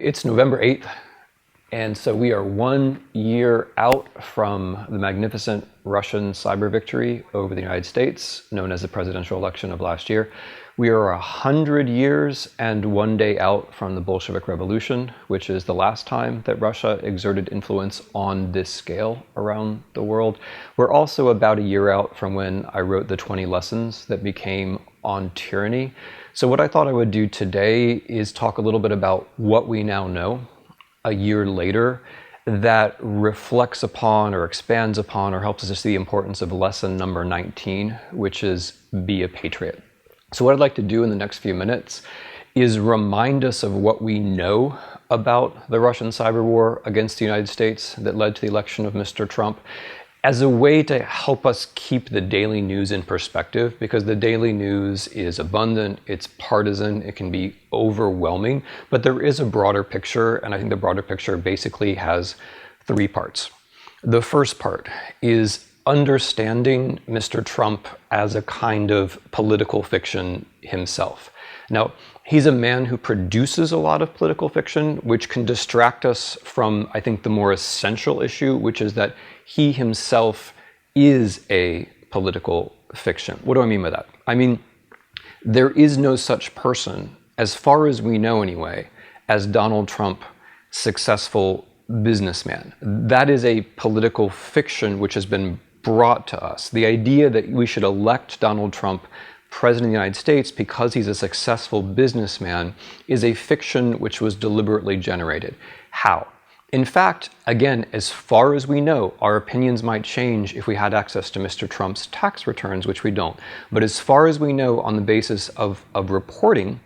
It's November 8th, and so we are 1 year out from the magnificent Russian cyber victory over the United States, known as the presidential election of last year. We are 100 years and 1 day out from the Bolshevik Revolution, which is the last time that Russia exerted influence on this scale around the world. We're also about a year out from when I wrote the 20 lessons that became On Tyranny. So what I thought I would do today is talk a little bit about what we now know a year later that reflects upon or expands upon or helps us to see the importance of lesson number 19, which is be a patriot. So what I'd like to do in the next few minutes is remind us of what we know about the Russian cyber war against the United States that led to the election of Mr. Trump, as a way to help us keep the daily news in perspective, because the daily news is abundant, it's partisan, it can be overwhelming, but there is a broader picture, and I think the broader picture basically has three parts. The first part is understanding Mr. Trump as a kind of political fiction himself. Now, he's a man who produces a lot of political fiction, which can distract us from, I think, the more essential issue, which is that he himself is a political fiction. What do I mean by that? I mean, there is no such person, as far as we know anyway, as Donald Trump, successful businessman. That is a political fiction which has been brought to us. The idea that we should elect Donald Trump president of the United States because he's a successful businessman is a fiction which was deliberately generated. How? In fact, again, as far as we know, our opinions might change if we had access to Mr. Trump's tax returns, which we don't. But as far as we know, on the basis of reporting,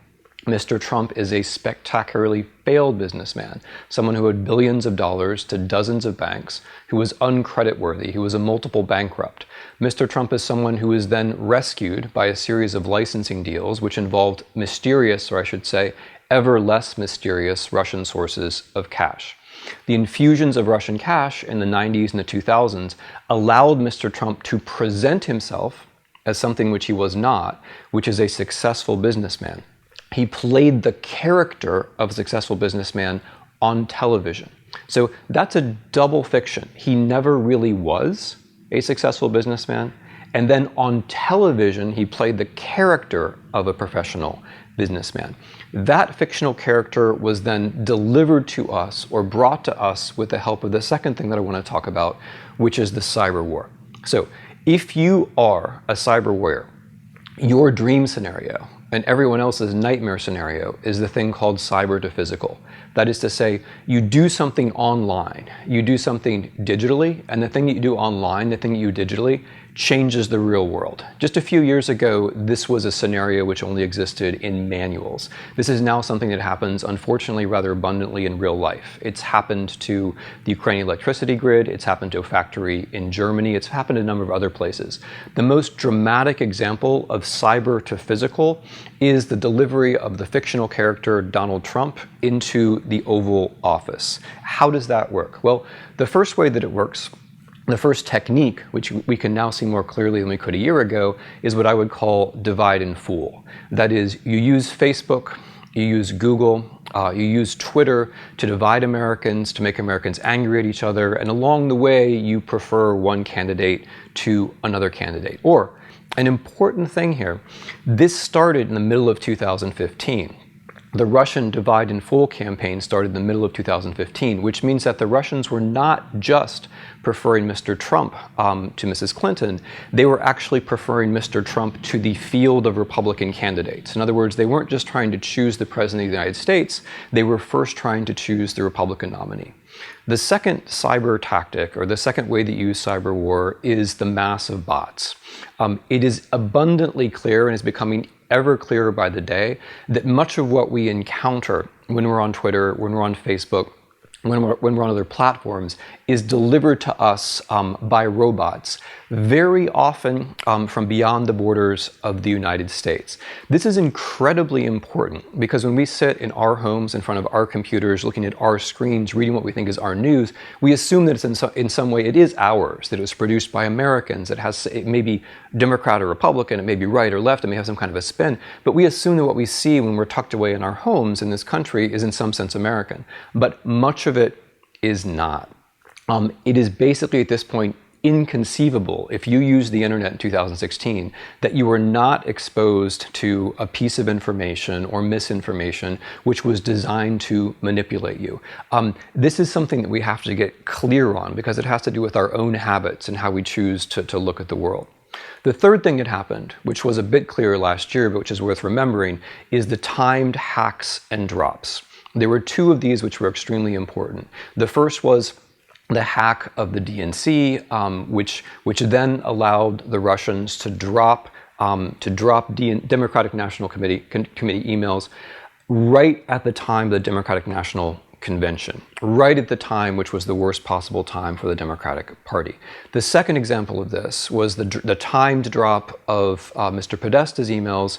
Mr. Trump is a spectacularly failed businessman, someone who had billions of dollars to dozens of banks, who was uncreditworthy, who was a multiple bankrupt. Mr. Trump is someone who was then rescued by a series of licensing deals, which involved mysterious, or I should say, ever less mysterious Russian sources of cash. The infusions of Russian cash in the 90s and the 2000s allowed Mr. Trump to present himself as something which he was not, which is a successful businessman. He played the character of a successful businessman on television. So that's a double fiction. He never really was a successful businessman. And then on television, he played the character of a professional businessman. That fictional character was then delivered to us or brought to us with the help of the second thing that I want to talk about, which is the cyber war. So if you are a cyber warrior, your dream scenario and everyone else's nightmare scenario is the thing called cyber to physical. That is to say, you do something online, you do something digitally, and the thing that you do online, the thing that you do digitally, changes the real world. Just a few years ago, this was a scenario which only existed in manuals. This is now something that happens, unfortunately, rather abundantly in real life. It's happened to the Ukrainian electricity grid, it's happened to a factory in Germany, it's happened to a number of other places. The most dramatic example of cyber to physical is the delivery of the fictional character Donald Trump into the Oval Office. How does that work? Well, the first way that it works, the first technique, which we can now see more clearly than we could a year ago, is what I would call divide and fool. That is, you use Facebook, you use Google, you use Twitter to divide Americans, to make Americans angry at each other, and along the way, you prefer one candidate to another candidate. Or, an important thing here, this started in the middle of 2015. The Russian divide and fool campaign started in the middle of 2015, which means that the Russians were not just preferring Mr. Trump to Mrs. Clinton, they were actually preferring Mr. Trump to the field of Republican candidates. In other words, they weren't just trying to choose the President of the United States, they were first trying to choose the Republican nominee. The second cyber tactic, or the second way that you use cyber war, is the mass of bots. It is abundantly clear and is becoming ever clearer by the day that much of what we encounter when we're on Twitter, when we're on Facebook, when we're on other platforms, is delivered to us by robots, very often from beyond the borders of the United States. This is incredibly important because when we sit in our homes in front of our computers, looking at our screens, reading what we think is our news, we assume that it's in some way it is ours, that it was produced by Americans, it may be Democrat or Republican, it may be right or left, it may have some kind of a spin, but we assume that what we see when we're tucked away in our homes in this country is in some sense American. But much of it is not. It is basically at this point inconceivable, if you use the internet in 2016, that you were not exposed to a piece of information or misinformation which was designed to manipulate you. This is something that we have to get clear on because it has to do with our own habits and how we choose to look at the world. The third thing that happened, which was a bit clearer last year, but which is worth remembering, is the timed hacks and drops. There were two of these which were extremely important. The first was the hack of the DNC, which then allowed the Russians to drop Democratic National Committee emails right at the time of the Democratic National Convention, right at the time which was the worst possible time for the Democratic Party. The second example of this was the timed drop of Mr. Podesta's emails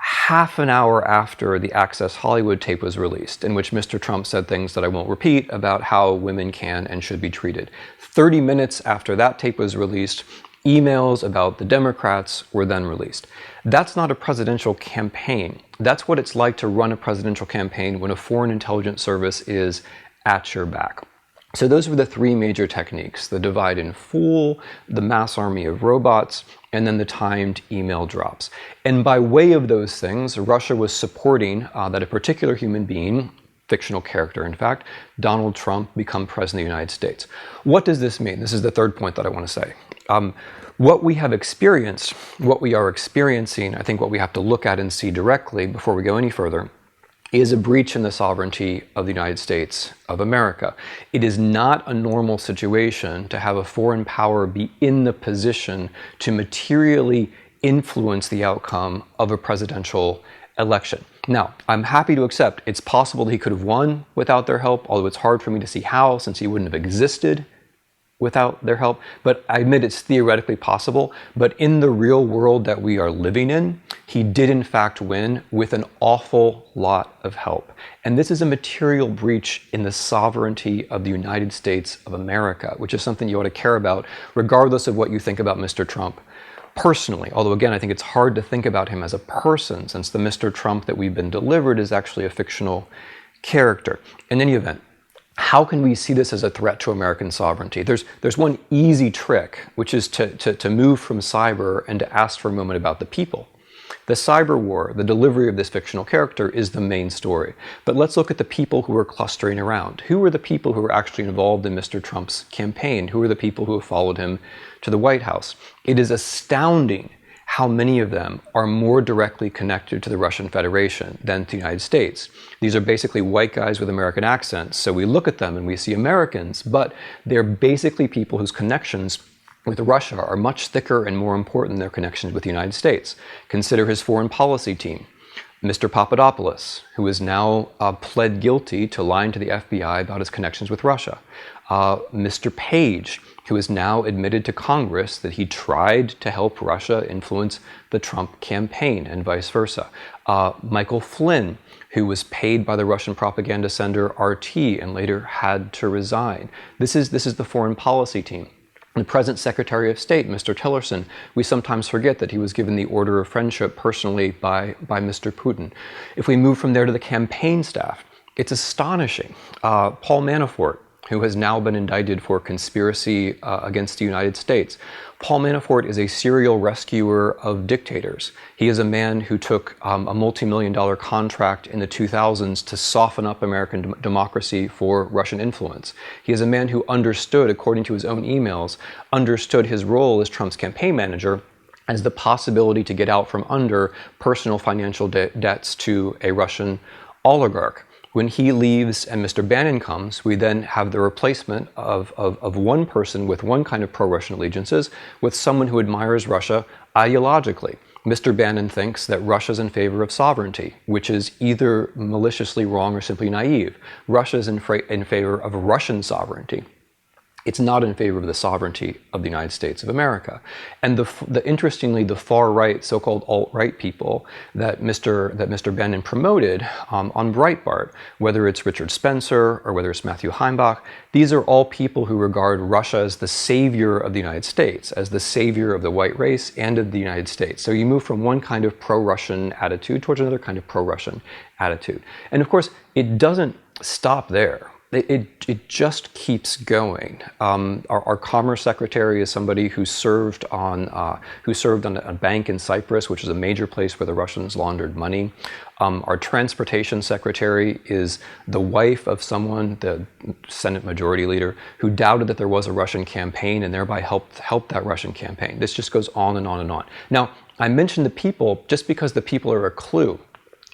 half an hour after the Access Hollywood tape was released, in which Mr. Trump said things that I won't repeat about how women can and should be treated. 30 minutes after that tape was released, emails about the Democrats were then released. That's not a presidential campaign. That's what it's like to run a presidential campaign when a foreign intelligence service is at your back. So those were the three major techniques: the divide and fool, the mass army of robots, and then the timed email drops. And by way of those things, Russia was supporting that a particular human being, fictional character in fact, Donald Trump, become president of the United States. What does this mean? This is the third point that I want to say. What we have experienced, what we are experiencing, I think what we have to look at and see directly before we go any further, is a breach in the sovereignty of the United States of America. It is not a normal situation to have a foreign power be in the position to materially influence the outcome of a presidential election. Now, I'm happy to accept it's possible that he could have won without their help, although it's hard for me to see how, since he wouldn't have existed without their help. But I admit it's theoretically possible. But in the real world that we are living in, he did in fact win with an awful lot of help. And this is a material breach in the sovereignty of the United States of America, which is something you ought to care about, regardless of what you think about Mr. Trump personally. Although again, I think it's hard to think about him as a person, since the Mr. Trump that we've been delivered is actually a fictional character. In any event, how can we see this as a threat to American sovereignty? There's one easy trick, which is to move from cyber and to ask for a moment about the people. The cyber war, the delivery of this fictional character, is the main story. But let's look at the people who are clustering around. Who are the people who are actually involved in Mr. Trump's campaign? Who are the people who have followed him to the White House? It is astounding how many of them are more directly connected to the Russian Federation than to the United States. These are basically white guys with American accents, so we look at them and we see Americans, but they're basically people whose connections with Russia are much thicker and more important than their connections with the United States. Consider his foreign policy team. Mr. Papadopoulos, who is now pled guilty to lying to the FBI about his connections with Russia. Mr. Page, who has now admitted to Congress that he tried to help Russia influence the Trump campaign and vice versa. Michael Flynn, who was paid by the Russian propaganda sender RT and later had to resign. This is the foreign policy team. The present Secretary of State, Mr. Tillerson, we sometimes forget that he was given the Order of Friendship personally by Mr. Putin. If we move from there to the campaign staff, it's astonishing. Paul Manafort, who has now been indicted for conspiracy against the United States. Paul Manafort is a serial rescuer of dictators. He is a man who took a multi-million-dollar contract in the 2000s to soften up American democracy for Russian influence. He is a man who understood, according to his own emails, understood his role as Trump's campaign manager as the possibility to get out from under personal financial debts to a Russian oligarch. When he leaves and Mr. Bannon comes, we then have the replacement of one person with one kind of pro-Russian allegiances with someone who admires Russia ideologically. Mr. Bannon thinks that Russia's in favor of sovereignty, which is either maliciously wrong or simply naive. Russia's in favor of Russian sovereignty. It's not in favor of the sovereignty of the United States of America. And interestingly, the far-right, so-called alt-right people that Mr. Bannon promoted on Breitbart, whether it's Richard Spencer or whether it's Matthew Heimbach, these are all people who regard Russia as the savior of the United States, as the savior of the white race and of the United States. So you move from one kind of pro-Russian attitude towards another kind of pro-Russian attitude. And of course, it doesn't stop there. It just keeps going. Our Commerce Secretary is somebody who served on a bank in Cyprus, which is a major place where the Russians laundered money. Our Transportation Secretary is the wife of someone, the Senate Majority Leader, who doubted that there was a Russian campaign and thereby helped that Russian campaign. This just goes on and on and on. Now, I mentioned the people just because the people are a clue.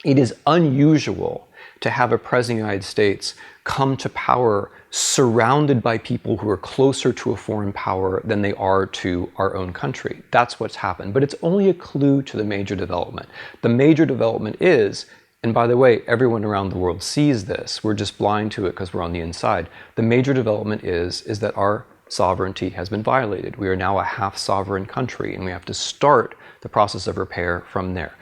It is unusual to have a president of the United States come to power surrounded by people who are closer to a foreign power than they are to our own country. That's what's happened. But it's only a clue to the major development. The major development is, and by the way, everyone around the world sees this. We're just blind to it because we're on the inside. The major development is that our sovereignty has been violated. We are now a half-sovereign country, and we have to start the process of repair from there.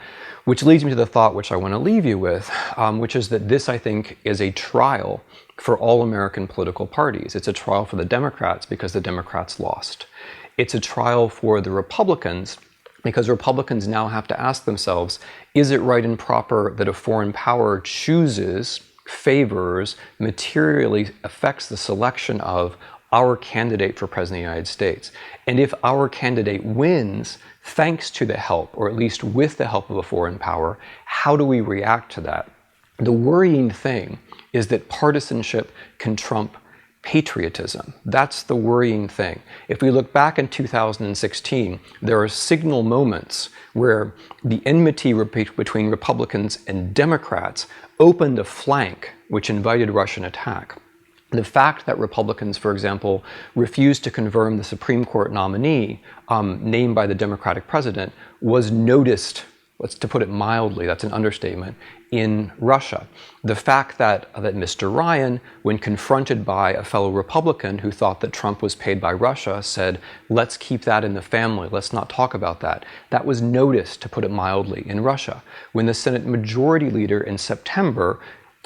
Which leads me to the thought which I want to leave you with, which is that this, I think, is a trial for all American political parties. It's a trial for the Democrats because the Democrats lost. It's a trial for the Republicans because Republicans now have to ask themselves, is it right and proper that a foreign power chooses, favors, materially affects the selection of our candidate for President of the United States? And if our candidate wins, thanks to the help, or at least with the help of a foreign power, how do we react to that? The worrying thing is that partisanship can trump patriotism. That's the worrying thing. If we look back in 2016, there are signal moments where the enmity between Republicans and Democrats opened a flank which invited Russian attack. The fact that Republicans, for example, refused to confirm the Supreme Court nominee named by the Democratic president was noticed, to put it mildly, that's an understatement, in Russia. The fact that Mr. Ryan, when confronted by a fellow Republican who thought that Trump was paid by Russia, said, let's keep that in the family, let's not talk about that. That was noticed, to put it mildly, in Russia. When the Senate Majority Leader in September,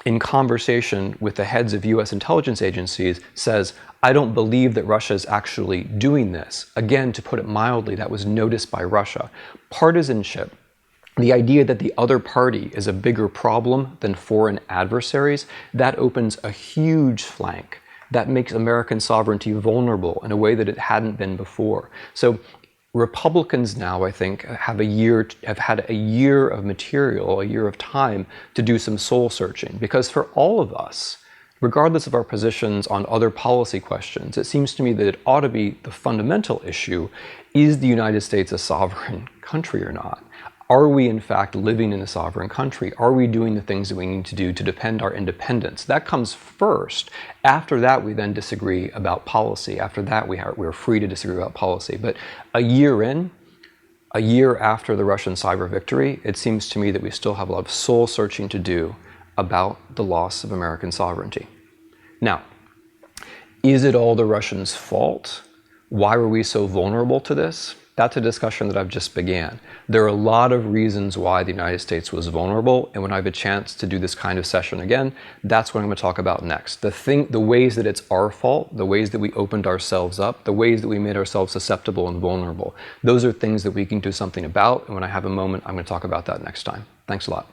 in conversation with the heads of U.S. intelligence agencies, says, I don't believe that Russia is actually doing this. Again, to put it mildly, that was noticed by Russia. Partisanship, the idea that the other party is a bigger problem than foreign adversaries, that opens a huge flank. That makes American sovereignty vulnerable in a way that it hadn't been before. So Republicans now, I think, have had a year of material, a year of time to do some soul searching. Because for all of us, regardless of our positions on other policy questions, it seems to me that it ought to be the fundamental issue, is the United States a sovereign country or not? Are we, in fact, living in a sovereign country? Are we doing the things that we need to do to defend our independence? That comes first. After that, we then disagree about policy. After that, we're free to disagree about policy. But a year in, a year after the Russian cyber victory, it seems to me that we still have a lot of soul searching to do about the loss of American sovereignty. Now, is it all the Russians' fault? Why were we so vulnerable to this? That's a discussion that I've just began. There are a lot of reasons why the United States was vulnerable, and when I have a chance to do this kind of session again, that's what I'm going to talk about next. The ways that it's our fault, the ways that we opened ourselves up, the ways that we made ourselves susceptible and vulnerable. Those are things that we can do something about, and when I have a moment, I'm going to talk about that next time. Thanks a lot.